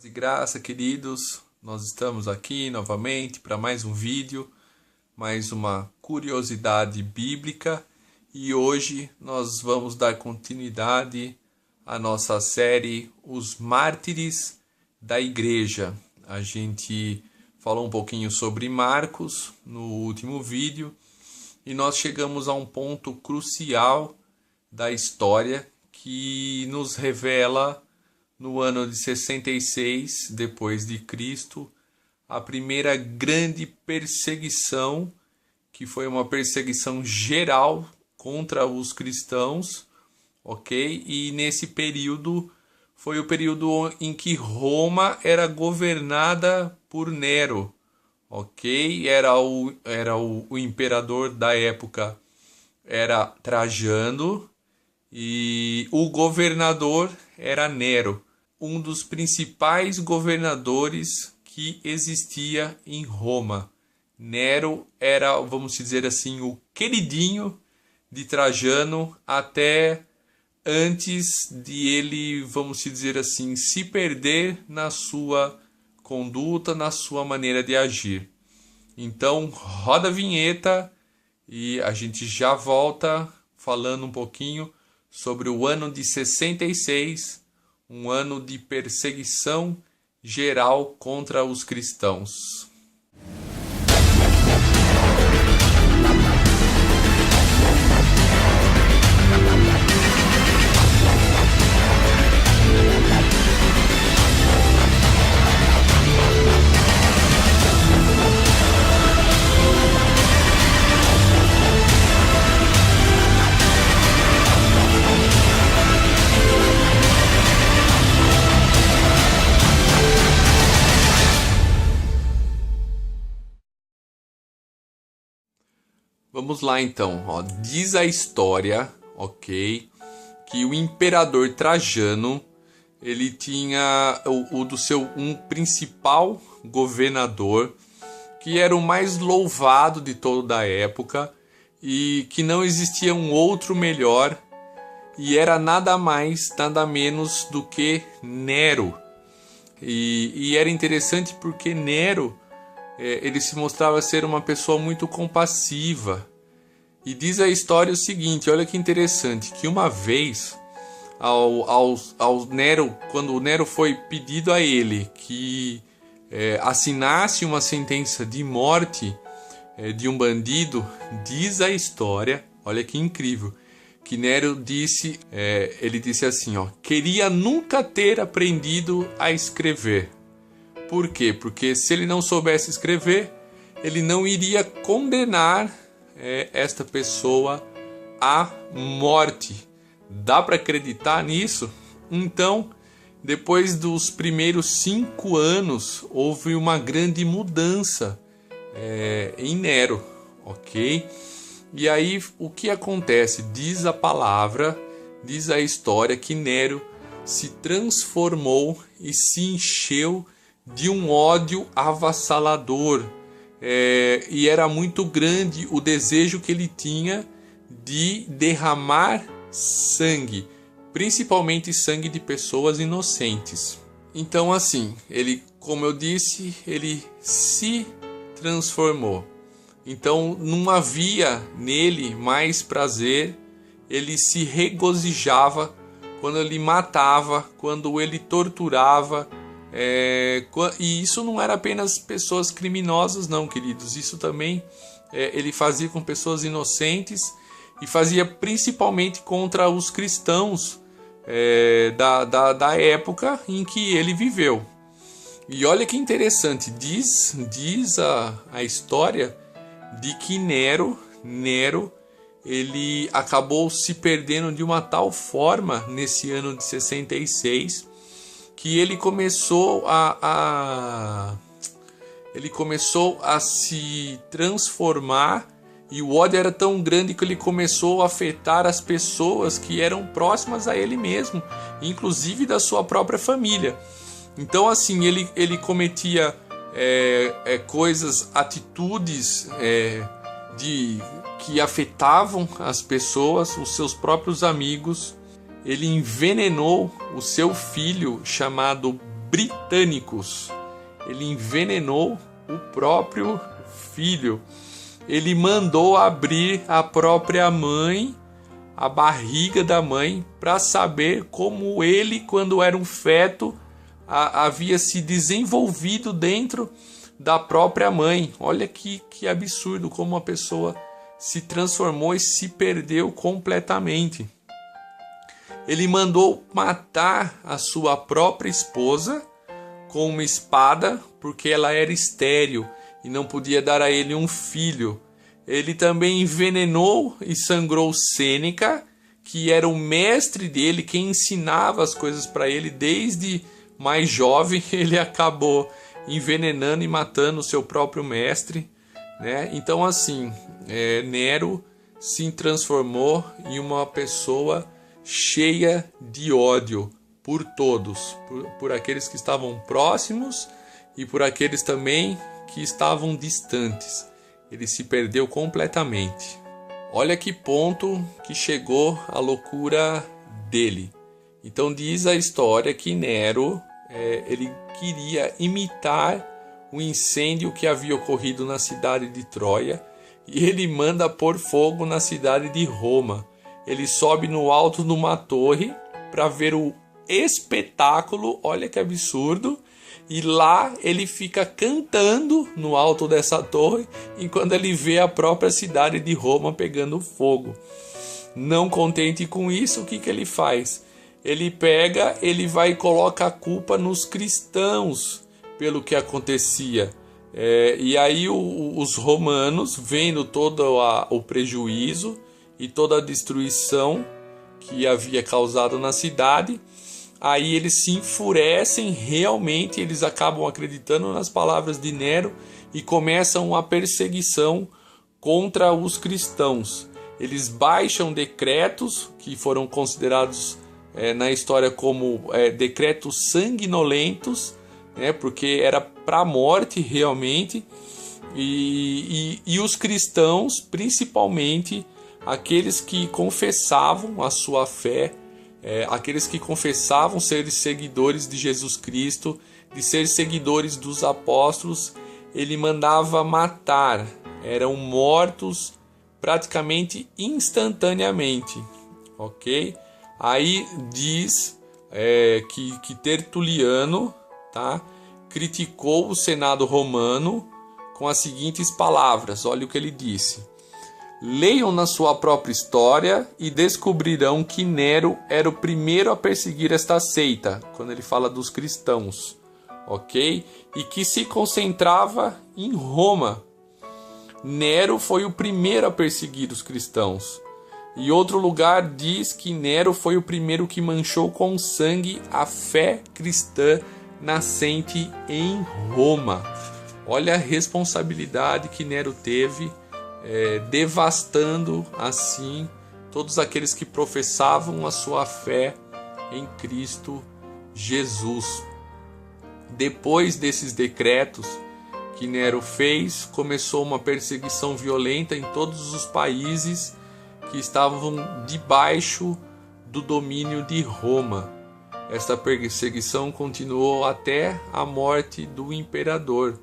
De graça, queridos, nós estamos aqui novamente para mais um vídeo, mais uma curiosidade bíblica, e hoje nós vamos dar continuidade à nossa série Os Mártires da Igreja. A gente falou um pouquinho sobre Marcos no último vídeo e nós chegamos a um ponto crucial da história que nos revela no ano de 66 depois de Cristo, a primeira grande perseguição, que foi uma perseguição geral contra os cristãos, ok? E nesse período foi o período em que Roma era governada por Nero, ok? Era o imperador da época, era Trajano, e o governador era Nero, um dos principais governadores que existia em Roma. Nero era, vamos dizer assim, o queridinho de Trajano até antes de ele, vamos dizer assim, se perder na sua conduta, na sua maneira de agir. Então, roda a vinheta e a gente já volta falando um pouquinho sobre o ano de 66, um ano de perseguição geral contra os cristãos. Vamos lá então, diz a história, ok, que o imperador Trajano, ele tinha um principal governador, que era o mais louvado de toda a época, e que não existia um outro melhor, e era nada mais, nada menos do que Nero. E era interessante porque Nero, ele se mostrava ser uma pessoa muito compassiva. E diz a história o seguinte, olha que interessante, que uma vez ao Nero, quando o Nero foi pedido a ele que assinasse uma sentença de morte de um bandido, diz a história, olha que incrível, que Nero disse, ele disse assim, queria nunca ter aprendido a escrever. Por quê? Porque se ele não soubesse escrever, ele não iria condenar esta pessoa à morte. Dá para acreditar nisso? Então, depois dos primeiros 5 anos, houve uma grande mudança em Nero, ok? E aí, o que acontece? Diz a palavra, diz a história que Nero se transformou e se encheu de um ódio avassalador, e era muito grande o desejo que ele tinha de derramar sangue, principalmente sangue de pessoas inocentes. Então assim, ele, como eu disse, ele se transformou. Então não havia nele mais prazer, ele se regozijava quando ele matava, quando ele torturava. E isso não era apenas pessoas criminosas, não, queridos. Isso também ele fazia com pessoas inocentes e fazia principalmente contra os cristãos da época em que ele viveu. E olha que interessante, diz a história de que Nero ele acabou se perdendo de uma tal forma nesse ano de 66 que ele começou a se transformar, e o ódio era tão grande que ele começou a afetar as pessoas que eram próximas a ele mesmo, inclusive da sua própria família. Então assim, ele cometia coisas, atitudes que afetavam as pessoas, os seus próprios amigos. Ele envenenou o seu filho chamado britânicos. Ele envenenou o próprio filho. Ele mandou abrir a própria mãe, a barriga da mãe, para saber como ele, quando era um feto, havia se desenvolvido dentro da própria mãe. Olha que absurdo, como uma pessoa se transformou e se perdeu completamente. Ele mandou matar a sua própria esposa com uma espada, porque ela era estéril e não podia dar a ele um filho. Ele também envenenou e sangrou Sêneca, que era o mestre dele, quem ensinava as coisas para ele desde mais jovem. Ele acabou envenenando e matando o seu próprio mestre, né? Então, assim, Nero se transformou em uma pessoa cheia de ódio por todos, por aqueles que estavam próximos e por aqueles também que estavam distantes. Ele se perdeu completamente. Olha que ponto que chegou a loucura dele. Então diz a história que Nero ele queria imitar o incêndio que havia ocorrido na cidade de Troia, e ele manda pôr fogo na cidade de Roma. Ele sobe no alto de uma torre para ver o espetáculo, olha que absurdo, e lá ele fica cantando no alto dessa torre, enquanto ele vê a própria cidade de Roma pegando fogo. Não contente com isso, o que ele faz? Ele vai e coloca a culpa nos cristãos pelo que acontecia. E aí os romanos, vendo todo o prejuízo e toda a destruição que havia causado na cidade, aí eles se enfurecem realmente, eles acabam acreditando nas palavras de Nero e começam a perseguição contra os cristãos. Eles baixam decretos que foram considerados na história como decretos sanguinolentos, né, porque era para a morte realmente, e os cristãos, principalmente aqueles que confessavam a sua fé, aqueles que confessavam ser seguidores de Jesus Cristo, de ser seguidores dos apóstolos, ele mandava matar, eram mortos praticamente instantaneamente, ok? Aí diz que Tertuliano, tá, criticou o Senado romano com as seguintes palavras, olha o que ele disse: leiam na sua própria história e descobrirão que Nero era o primeiro a perseguir esta seita, quando ele fala dos cristãos, ok? E que se concentrava em Roma. Nero foi o primeiro a perseguir os cristãos. E outro lugar diz que Nero foi o primeiro que manchou com sangue a fé cristã nascente em Roma. Olha a responsabilidade que Nero teve, devastando assim todos aqueles que professavam a sua fé em Cristo Jesus. Depois desses decretos que Nero fez, começou uma perseguição violenta em todos os países que estavam debaixo do domínio de Roma. Esta perseguição continuou até a morte do imperador.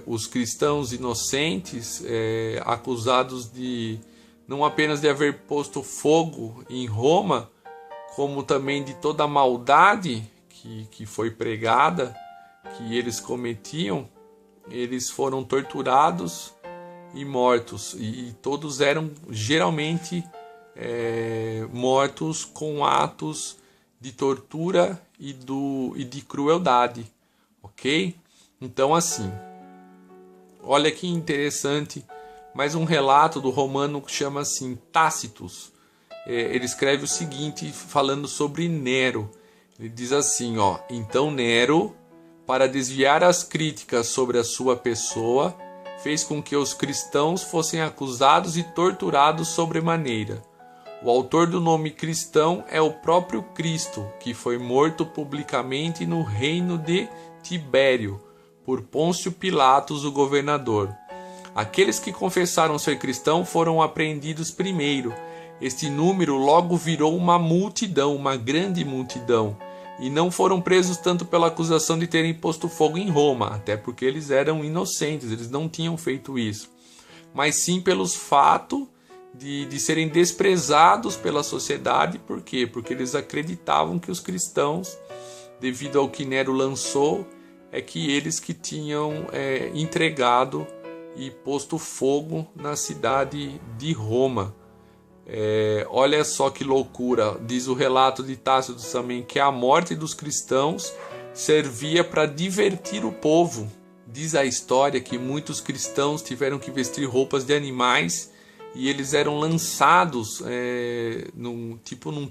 Os cristãos inocentes, acusados de não apenas de haver posto fogo em Roma, como também de toda a maldade que foi pregada, que eles cometiam, eles foram torturados e mortos, e todos eram geralmente mortos com atos de tortura e de crueldade, ok? Então, assim, olha que interessante, mais um relato do romano que chama assim Tácitus. Ele escreve o seguinte, falando sobre Nero. Ele diz assim, então Nero, para desviar as críticas sobre a sua pessoa, fez com que os cristãos fossem acusados e torturados sobremaneira. O autor do nome cristão é o próprio Cristo, que foi morto publicamente no reino de Tibério, por Pôncio Pilatos, o governador. Aqueles que confessaram ser cristão foram apreendidos primeiro. Este número logo virou uma multidão, uma grande multidão, e não foram presos tanto pela acusação de terem posto fogo em Roma, até porque eles eram inocentes, eles não tinham feito isso, mas sim pelos fatos de serem desprezados pela sociedade. Por quê? Porque eles acreditavam que os cristãos, devido ao que Nero lançou, é que eles que tinham entregado e posto fogo na cidade de Roma. Olha só que loucura, diz o relato de Tácito também, que a morte dos cristãos servia para divertir o povo. Diz a história que muitos cristãos tiveram que vestir roupas de animais e eles eram lançados num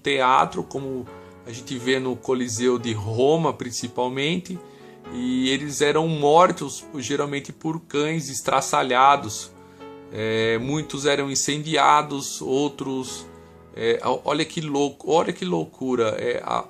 teatro, como a gente vê no Coliseu de Roma principalmente, e eles eram mortos geralmente por cães estraçalhados. Muitos eram incendiados, outros... olha que loucura.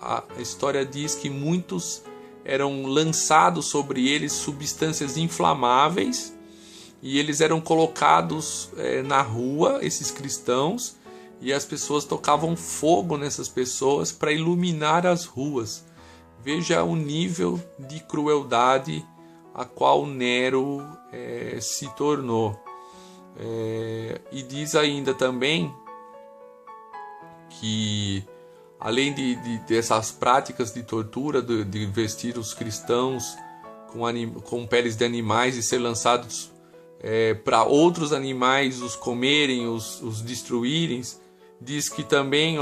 A história diz que muitos eram lançados sobre eles substâncias inflamáveis e eles eram colocados na rua, esses cristãos, e as pessoas tocavam fogo nessas pessoas para iluminar as ruas. Veja o nível de crueldade a qual Nero se tornou. E diz ainda também que, além dessas práticas de tortura, de vestir os cristãos com peles de animais e ser lançados para outros animais os comerem, os destruírem, diz que também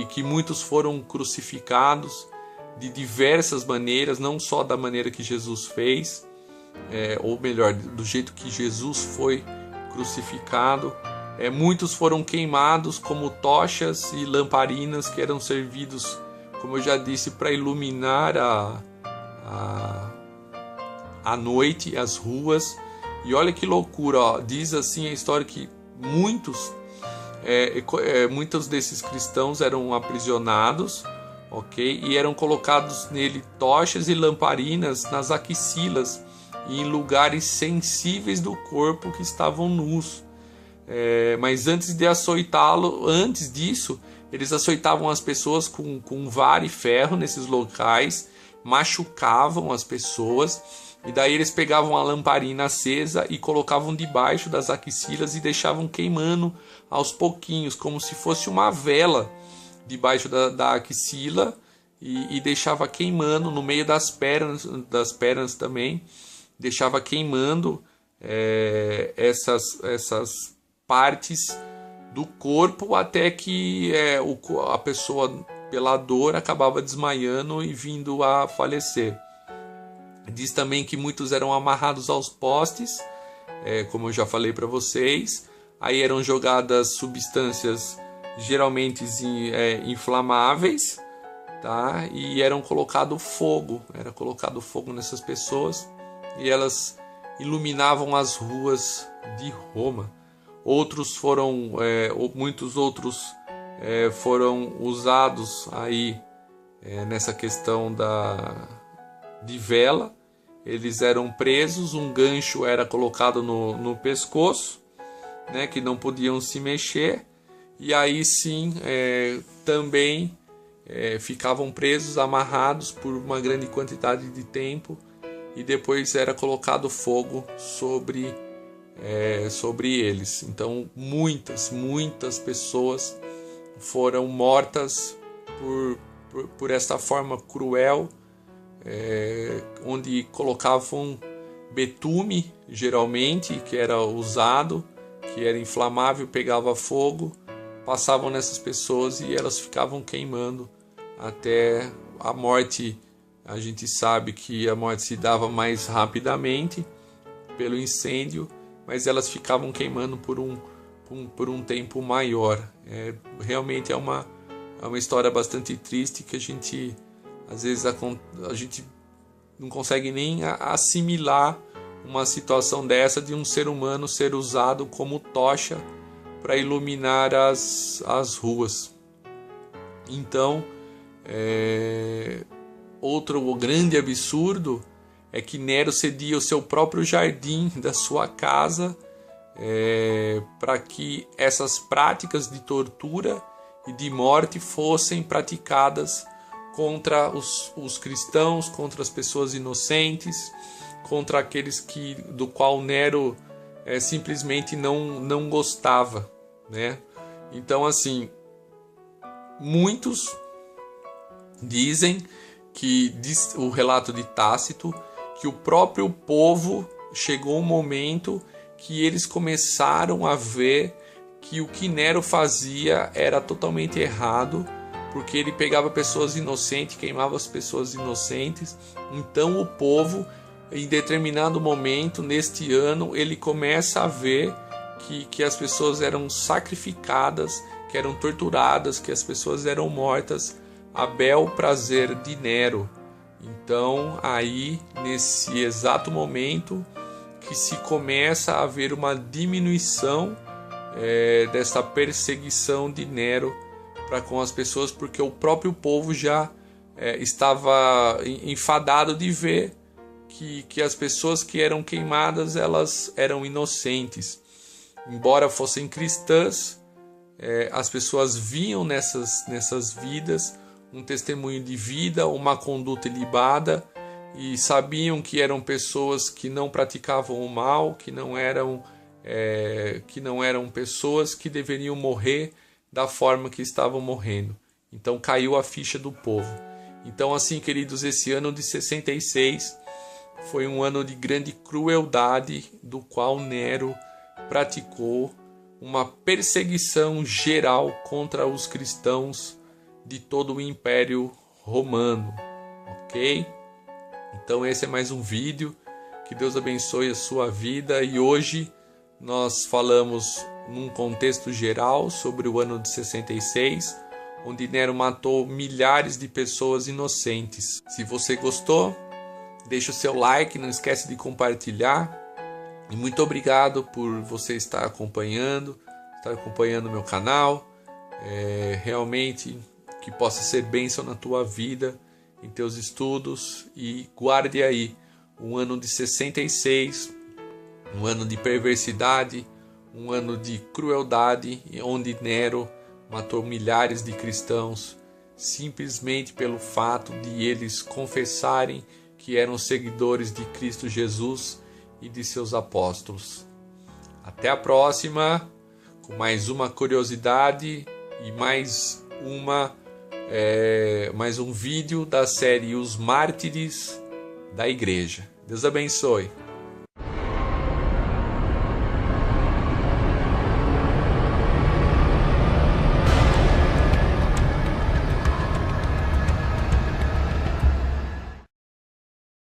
que muitos foram crucificados de diversas maneiras, não só da maneira que Jesus fez, ou melhor, do jeito que Jesus foi crucificado. Muitos foram queimados como tochas e lamparinas que eram servidos, como eu já disse, para iluminar a noite, as ruas. E olha que loucura, diz assim a história que muitos desses cristãos eram aprisionados, ok? E eram colocados nele tochas e lamparinas nas axilas e em lugares sensíveis do corpo que estavam nus. Mas antes disso, eles açoitavam as pessoas com vara e ferro nesses locais, machucavam as pessoas, e daí eles pegavam a lamparina acesa e colocavam debaixo das axilas e deixavam queimando aos pouquinhos, como se fosse uma vela debaixo da axila, e deixava queimando no meio das pernas também, deixava queimando essas partes do corpo, até que a pessoa, pela dor, acabava desmaiando e vindo a falecer. Diz também que muitos eram amarrados aos postes, como eu já falei para vocês. Aí eram jogadas substâncias geralmente inflamáveis, tá? E era colocado fogo nessas pessoas, e elas iluminavam as ruas de Roma. Muitos outros foram usados aí nessa questão de vela. Eles eram presos, um gancho era colocado no pescoço, né, que não podiam se mexer, e aí sim também ficavam presos, amarrados por uma grande quantidade de tempo, e depois era colocado fogo sobre eles. Então muitas pessoas foram mortas por esta forma cruel, onde colocavam betume, geralmente, que era usado, que era inflamável, pegava fogo, passavam nessas pessoas e elas ficavam queimando até a morte. A gente sabe que a morte se dava mais rapidamente pelo incêndio, mas elas ficavam queimando por um tempo maior. Realmente é uma história bastante triste, que a gente às vezes a gente não consegue nem assimilar uma situação dessa, de um ser humano ser usado como tocha para iluminar as ruas. Então, outro grande absurdo é que Nero cedia o seu próprio jardim da sua casa para que essas práticas de tortura e de morte fossem praticadas contra os cristãos, contra as pessoas inocentes, contra aqueles do qual Nero simplesmente não gostava, né? Então, assim, muitos dizem que, diz o relato de Tácito, que o próprio povo chegou um momento que eles começaram a ver que o que Nero fazia era totalmente errado, porque ele pegava pessoas inocentes, queimava as pessoas inocentes. Então o povo, em determinado momento, neste ano, ele começa a ver que as pessoas eram sacrificadas, que eram torturadas, que as pessoas eram mortas a bel prazer de Nero. Então aí, nesse exato momento, que se começa a ver uma diminuição dessa perseguição de Nero para com as pessoas, porque o próprio povo já estava enfadado de ver que as pessoas que eram queimadas, elas eram inocentes. Embora fossem cristãs, as pessoas viam nessas vidas um testemunho de vida, uma conduta ilibada, e sabiam que eram pessoas que não praticavam o mal, que não eram pessoas que deveriam morrer da forma que estavam morrendo. Então caiu a ficha do povo. Então, assim, queridos, esse ano de 66 foi um ano de grande crueldade, do qual Nero praticou uma perseguição geral contra os cristãos de todo o Império Romano, ok? Então esse é mais um vídeo, que Deus abençoe a sua vida, e hoje nós falamos num contexto geral sobre o ano de 66, onde Nero matou milhares de pessoas inocentes. Se você gostou, deixa o seu like, não esquece de compartilhar, e muito obrigado por você estar acompanhando o meu canal. Realmente que possa ser bênção na tua vida, em teus estudos, e guarde aí um ano de 66, um ano de perversidade, um ano de crueldade, onde Nero matou milhares de cristãos simplesmente pelo fato de eles confessarem que eram seguidores de Cristo Jesus e de seus apóstolos. Até a próxima, com mais uma curiosidade e mais um vídeo da série Os Mártires da Igreja. Deus abençoe.